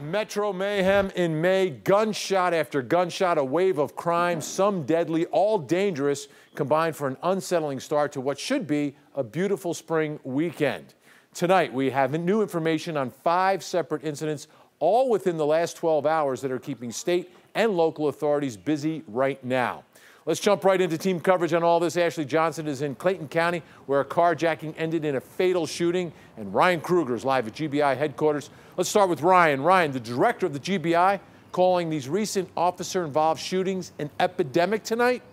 Metro mayhem in May, gunshot after gunshot, a wave of crime, some deadly, all dangerous, combined for an unsettling start to what should be a beautiful spring weekend. Tonight, we have new information on 5 separate incidents, all within the last 12 hours, that are keeping state and local authorities busy right now. Let's jump right into team coverage on all this. Ashley Johnson is in Clayton County, where a carjacking ended in a fatal shooting, and Ryan Kruger is live at GBI headquarters. Let's start with Ryan. Ryan, the director of the GBI, calling these recent officer-involved shootings an epidemic tonight?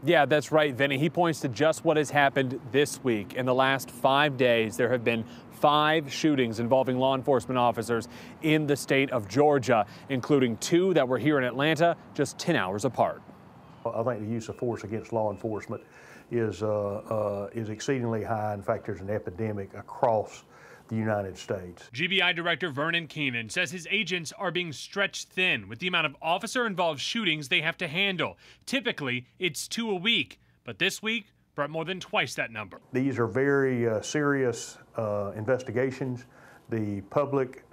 Yeah, that's right, Vinny. He points to just what has happened this week. In the last 5 days, there have been 5 shootings involving law enforcement officers in the state of Georgia, including 2 that were here in Atlanta just 10 hours apart. I think the use of force against law enforcement is exceedingly high. In fact, there's an epidemic across the United States. GBI Director Vernon Keenan says his agents are being stretched thin with the amount of officer-involved shootings they have to handle. Typically, it's 2 a week, but this week brought more than twice that number. These are very serious investigations. The public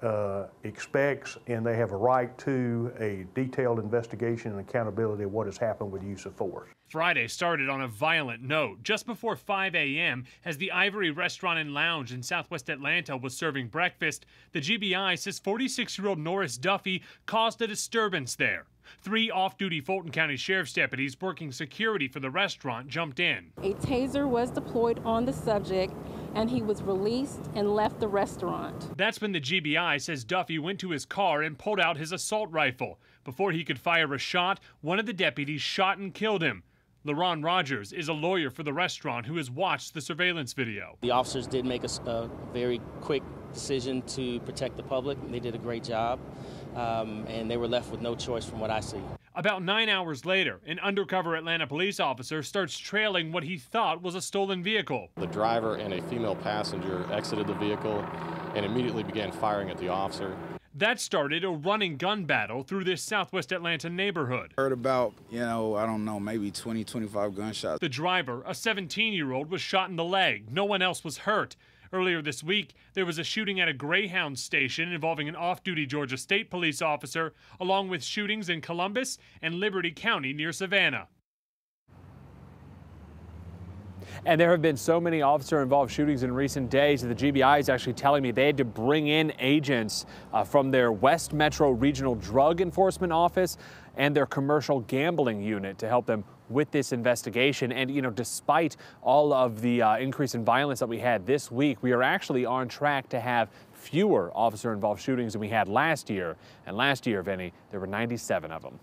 expects, and they have a right to, a detailed investigation and accountability of what has happened with use of force. Friday started on a violent note. Just before 5 a.m., as the Ivory Restaurant and Lounge in southwest Atlanta was serving breakfast, the GBI says 46-year-old Norris Duffy caused a disturbance there. 3 off-duty Fulton County Sheriff's deputies working security for the restaurant jumped in. A taser was deployed on the subject, and he was released and left the restaurant. That's when the GBI says Duffy went to his car and pulled out his assault rifle. Before he could fire a shot, one of the deputies shot and killed him. LaRon Rogers is a lawyer for the restaurant who has watched the surveillance video. The officers did make a very quick decision to protect the public. They did a great job, and they were left with no choice from what I see. About 9 hours later, an undercover Atlanta police officer starts trailing what he thought was a stolen vehicle. The driver and a female passenger exited the vehicle and immediately began firing at the officer. That started a running gun battle through this southwest Atlanta neighborhood. Heard about, I don't know, maybe 20, 25 gunshots. The driver, a 17-year-old, was shot in the leg. No one else was hurt. Earlier this week, there was a shooting at a Greyhound station involving an off-duty Georgia State police officer, along with shootings in Columbus and Liberty County near Savannah. And there have been so many officer-involved shootings in recent days that the GBI is actually telling me they had to bring in agents from their West Metro Regional Drug Enforcement Office and their commercial gambling unit to help them with this investigation. And, despite all of the increase in violence that we had this week, we are actually on track to have fewer officer-involved shootings than we had last year. And last year, Vinny, there were 97 of them.